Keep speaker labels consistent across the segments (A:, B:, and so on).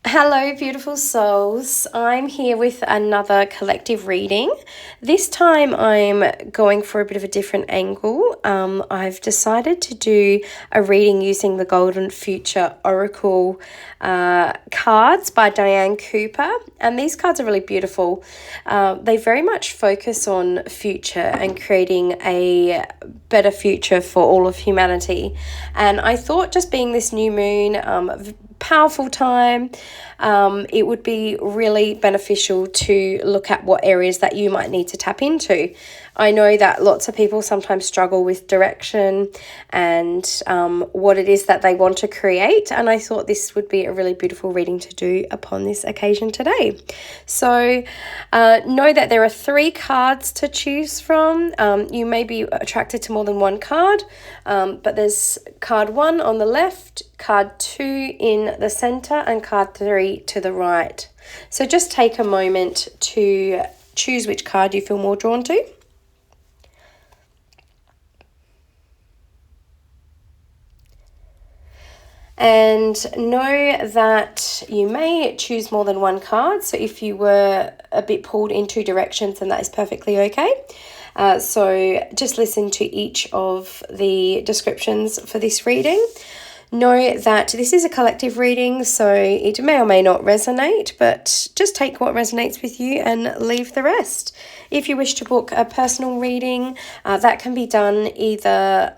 A: Hello, beautiful souls. I'm here with another collective reading. This time I'm going for a bit of a different angle. I've decided to do a reading using the Golden Future Oracle cards by Diane Cooper. And these cards are really beautiful. They very much focus on future and creating a better future for all of humanity. And I thought, just being this new moon, powerful time, it would be really beneficial to look at what areas that you might need to tap into. I know that lots of people sometimes struggle with direction and what it is that they want to create, and I thought this would be a really beautiful reading to do upon this occasion today. So know that there are 3 cards to choose from. You may be attracted to more than one card, but there's card 1 on the left, card 2 in the center, and card 3 to the right. So just take a moment to choose which card you feel more drawn to. And know that you may choose more than one card. So if you were a bit pulled in 2 directions, then that is perfectly okay. So just listen to each of the descriptions for this reading. Know that this is a collective reading, so it may or may not resonate, but just take what resonates with you and leave the rest. If you wish to book a personal reading, that can be done either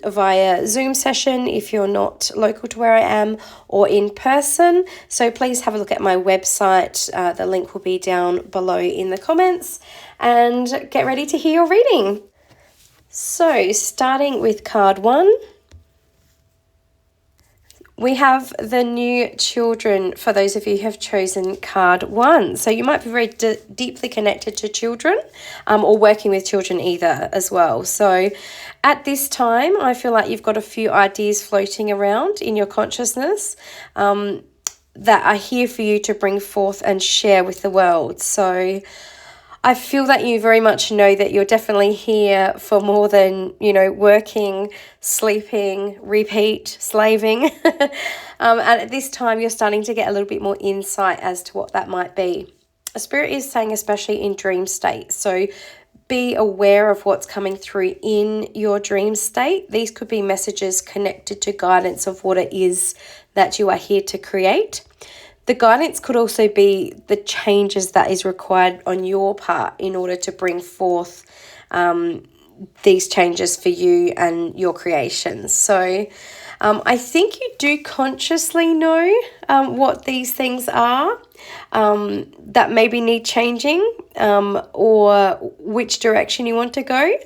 A: via Zoom session if you're not local to where I am, or in person. So please have a look at my website. The link will be down below in the comments, and get ready to hear your reading. So starting with card 1. We have the new children for those of you who have chosen card 1. So you might be very deeply connected to children, or working with children either as well. So at this time, I feel like you've got a few ideas floating around in your consciousness that are here for you to bring forth and share with the world. So I feel that you very much know that you're definitely here for more than, working, sleeping, repeat, slaving. And at this time, you're starting to get a little bit more insight as to what that might be. A spirit is saying, especially in dream state. So be aware of what's coming through in your dream state. These could be messages connected to guidance of what it is that you are here to create. The guidance could also be the changes that is required on your part in order to bring forth these changes for you and your creations. So I think you do consciously know what these things are that maybe need changing, or which direction you want to go.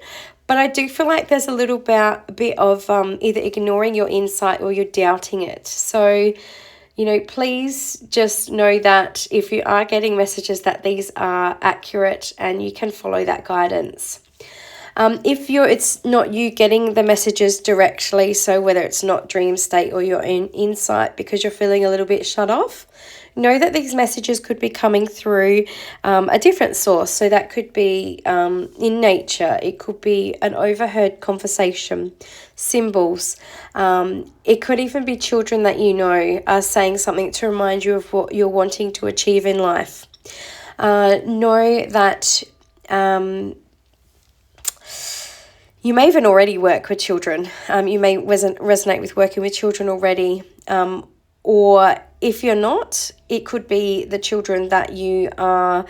A: But I do feel like there's a little bit of either ignoring your insight or you're doubting it. So please just know that if you are getting messages, that these are accurate and you can follow that guidance. If it's not you getting the messages directly, so whether it's not dream state or your own insight because you're feeling a little bit shut off, know that these messages could be coming through a different source. So that could be in nature. It could be an overheard conversation, symbols. It could even be children that are saying something to remind you of what you're wanting to achieve in life. Know that you may even already work with children. You may resonate with working with children already. Or if you're not, it could be the children that you are,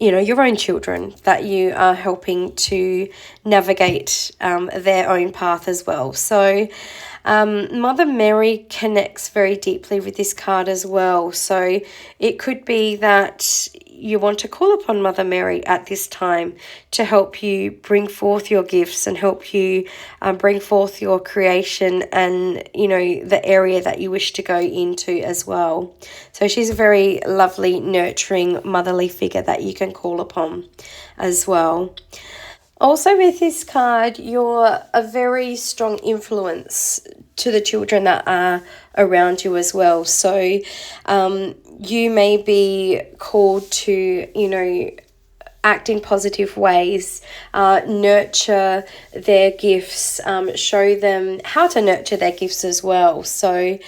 A: your own children that you are helping to navigate their own path as well. So Mother Mary connects very deeply with this card as well. So it could be that you want to call upon Mother Mary at this time to help you bring forth your gifts and help you bring forth your creation and, the area that you wish to go into as well. So she's a very lovely, nurturing, motherly figure that you can call upon as well. Also with this card, you're a very strong influence to the children that are around you as well. So you may be called to, act in positive ways, nurture their gifts, show them how to nurture their gifts as well. So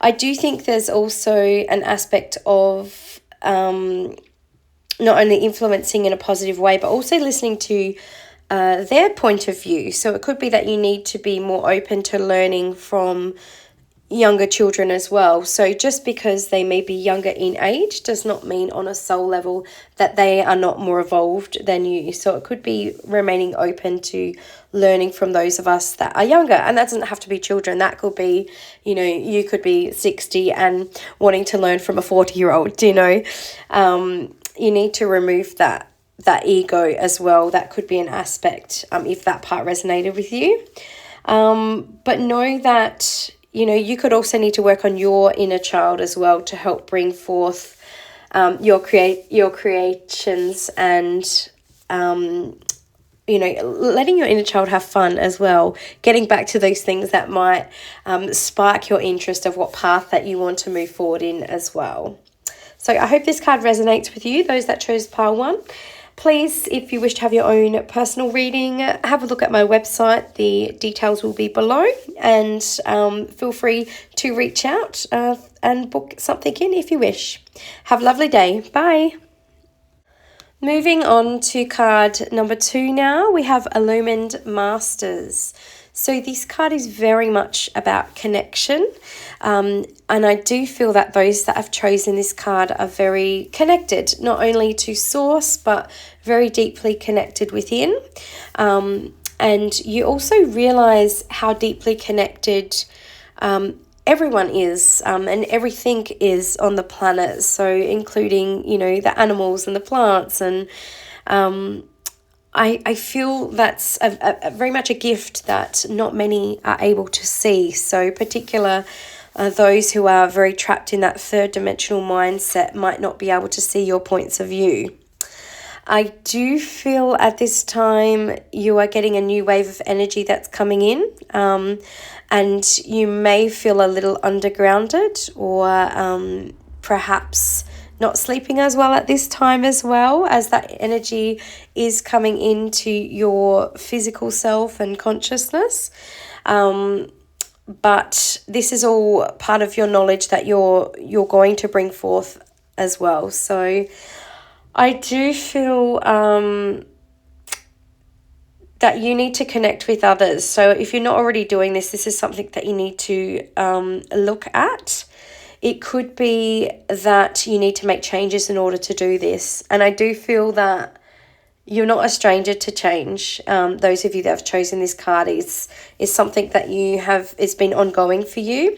A: I do think there's also an aspect of not only influencing in a positive way, but also listening to their point of view. So it could be that you need to be more open to learning from younger children as well. So just because they may be younger in age does not mean on a soul level that they are not more evolved than you. So it could be remaining open to learning from those of us that are younger. And that doesn't have to be children. That could be, you could be 60 and wanting to learn from a 40-year-old, you need to remove that ego as well. That could be an aspect if that part resonated with you. But know that you could also need to work on your inner child as well to help bring forth your creations and letting your inner child have fun as well, getting back to those things that might spark your interest of what path that you want to move forward in as well. So I hope this card resonates with you, those that chose pile 1. Please, if you wish to have your own personal reading, have a look at my website. The details will be below, and feel free to reach out and book something in if you wish. Have a lovely day. Bye. Moving on to card number 2 now, we have Illumined Masters. So this card is very much about connection, and I do feel that those that have chosen this card are very connected, not only to source, but very deeply connected within. And you also realize how deeply connected everyone is, and everything is on the planet. So including, the animals and the plants, and I feel that's a very much a gift that not many are able to see. So particular those who are very trapped in that third dimensional mindset might not be able to see your points of view. I do feel at this time you are getting a new wave of energy that's coming in, and you may feel a little undergrounded, or perhaps not sleeping as well at this time as well, as that energy is coming into your physical self and consciousness. But this is all part of your knowledge that you're going to bring forth as well. So I do feel that you need to connect with others. So if you're not already doing this, this is something that you need to look at. It could be that you need to make changes in order to do this. And I do feel that you're not a stranger to change. Those of you that have chosen this card is something that it's been ongoing for you.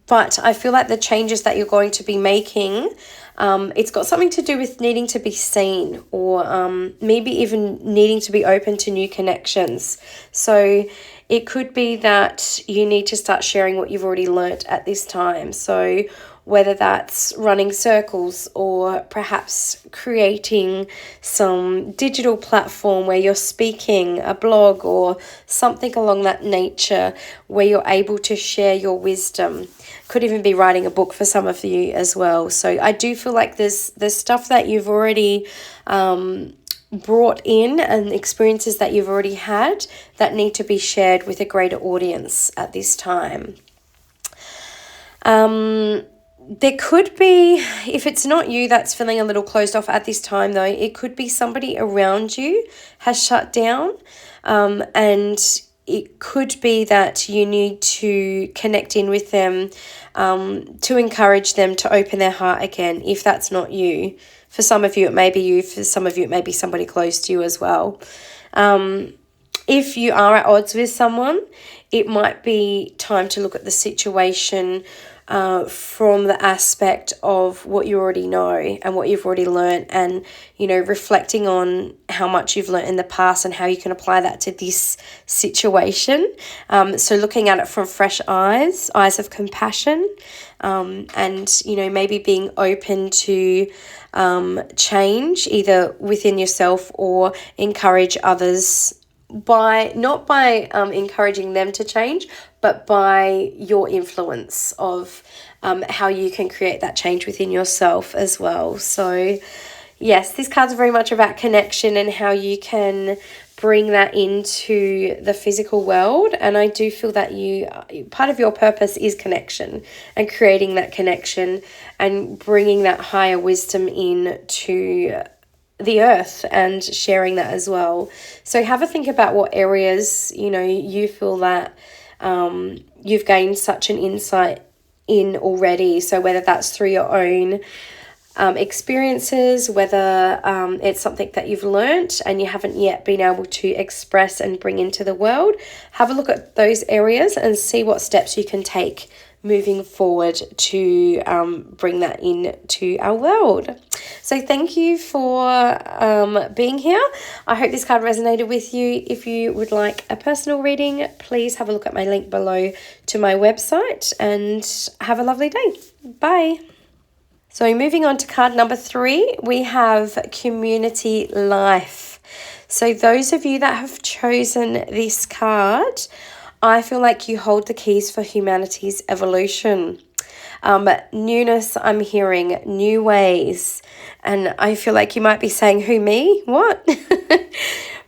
A: But I feel like the changes that you're going to be making, it's got something to do with needing to be seen, or maybe even needing to be open to new connections. So it could be that you need to start sharing what you've already learnt at this time. So whether that's running circles, or perhaps creating some digital platform where you're speaking, a blog or something along that nature, where you're able to share your wisdom. Could even be writing a book for some of you as well. So I do feel like there's stuff that you've already brought in, and experiences that you've already had that need to be shared with a greater audience at this time. There could be, if it's not you that's feeling a little closed off at this time though, it could be somebody around you has shut down, and it could be that you need to connect in with them to encourage them to open their heart again, if that's not you. For some of you, it may be you. For some of you, it may be somebody close to you as well. If you are at odds with someone, it might be time to look at the situation from the aspect of what you already know and what you've already learned, and reflecting on how much you've learned in the past and how you can apply that to this situation. So looking at it from fresh eyes of compassion, and maybe being open to change, either within yourself or encourage others not by encouraging them to change, but by your influence of how you can create that change within yourself as well. So yes, this card's very much about connection and how you can bring that into the physical world. And I do feel that part of your purpose is connection and creating that connection and bringing that higher wisdom in to the earth and sharing that as well. So have a think about what areas, you feel that you've gained such an insight in already. So whether that's through your own experiences, whether it's something that you've learnt and you haven't yet been able to express and bring into the world, have a look at those areas and see what steps you can take moving forward to bring that into our world. So thank you for being here. I hope this card resonated with you. If you would like a personal reading, please have a look at my link below to my website, and have a lovely day. Bye. So moving on to card number 3, we have community life. So those of you that have chosen this card, I feel like you hold the keys for humanity's evolution. Newness, I'm hearing, new ways. And I feel like you might be saying, who, me? What?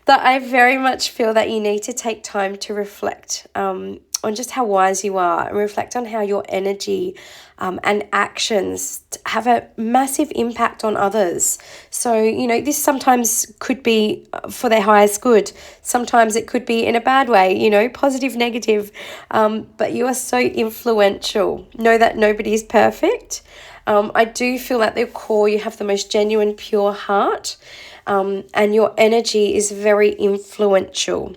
A: But I very much feel that you need to take time to reflect on just how wise you are, and reflect on how your energy and actions have a massive impact on others. So, this sometimes could be for their highest good. Sometimes it could be in a bad way, positive, negative. But you are so influential. Know that nobody is perfect. I do feel at the core you have the most genuine, pure heart. And your energy is very influential.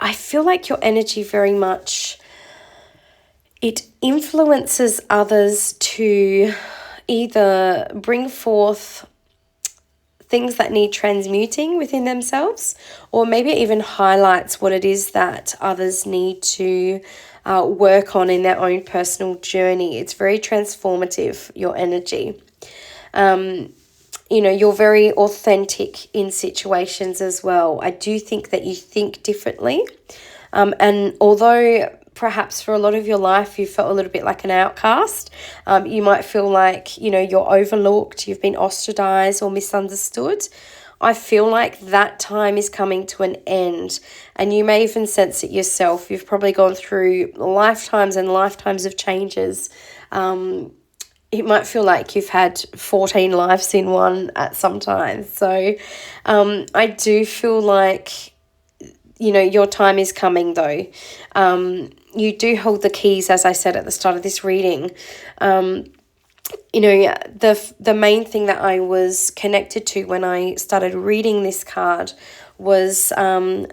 A: I feel like your energy very much, it influences others to either bring forth things that need transmuting within themselves, or maybe even highlights what it is that others need to work on in their own personal journey. It's very transformative, your energy. You're very authentic in situations as well. I do think that you think differently. And although perhaps for a lot of your life you felt a little bit like an outcast, you might feel like, you're overlooked, you've been ostracized or misunderstood. I feel like that time is coming to an end, and you may even sense it yourself. You've probably gone through lifetimes and lifetimes of changes. It might feel like you've had 14 lives in one at some time. So I do feel like, your time is coming though. You do hold the keys, as I said at the start of this reading. The main thing that I was connected to when I started reading this card was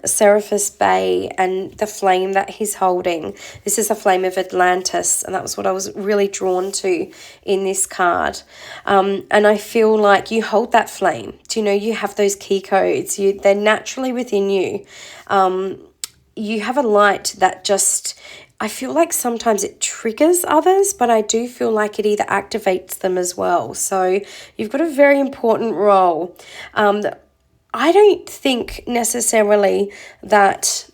A: Serapis Bay and the flame that he's holding. This is a flame of Atlantis, and that was what I was really drawn to in this card. And I feel like you hold that flame. You have those key codes. They're naturally within you. You have a light that just, I feel like sometimes it triggers others, but I do feel like it either activates them as well. So you've got a very important role. I don't think necessarily that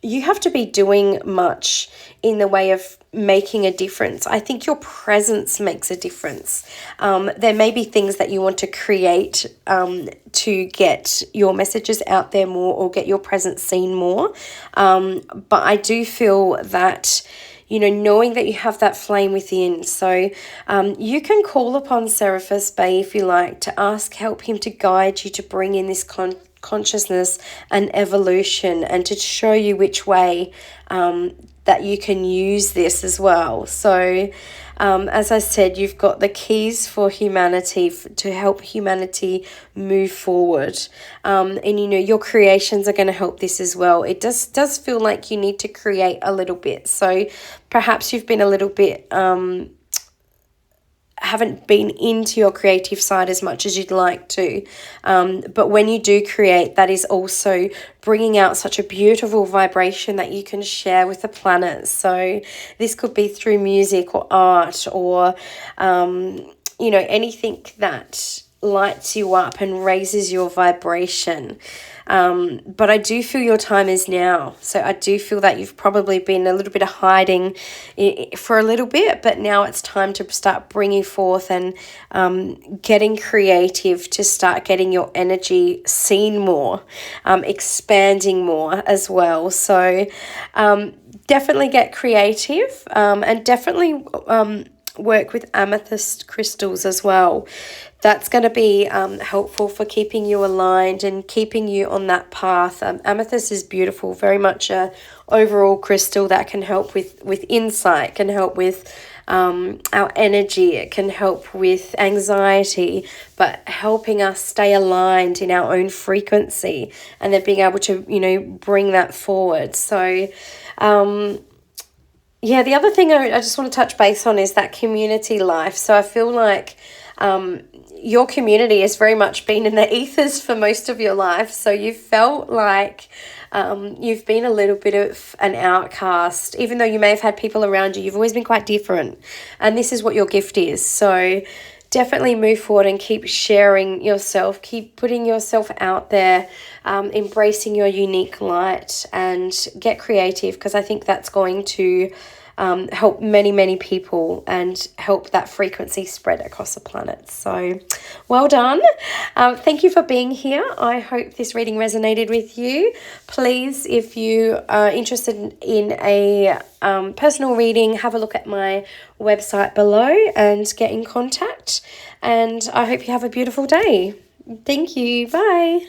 A: you have to be doing much in the way of making a difference. I think your presence makes a difference. There may be things that you want to create to get your messages out there more, or get your presence seen more. But I do feel that, knowing that you have that flame within. So you can call upon Serapis Bay if you like, to ask help him to guide you, to bring in this consciousness and evolution, and to show you which way that you can use this as well. So as I said, you've got the keys for humanity, to help humanity move forward. And your creations are going to help this as well. It does feel like you need to create a little bit. So perhaps you've been a little bit haven't been into your creative side as much as you'd like to. But when you do create, that is also bringing out such a beautiful vibration that you can share with the planet. So this could be through music or art, or, anything that lights you up and raises your vibration. But I do feel your time is now. So I do feel that you've probably been a little bit of hiding for a little bit, but now it's time to start bringing forth and getting creative, to start getting your energy seen more, expanding more as well. So definitely get creative, and definitely work with amethyst crystals as well. That's going to be helpful for keeping you aligned and keeping you on that path. Amethyst is beautiful, very much a overall crystal that can help with insight, can help with our energy, it can help with anxiety, but helping us stay aligned in our own frequency and then being able to, bring that forward. So yeah, the other thing I just want to touch base on is that community life. So I feel like your community has very much been in the ethers for most of your life. So you felt like you've been a little bit of an outcast. Even though you may have had people around you, you've always been quite different. And this is what your gift is. So definitely move forward and keep sharing yourself, keep putting yourself out there, embracing your unique light, and get creative, because I think that's going to help many, many people and help that frequency spread across the planet. So well done. Thank you for being here. I hope this reading resonated with you. Please, if you are interested in a personal reading, have a look at my website below and get in contact. And I hope you have a beautiful day. Thank you. Bye.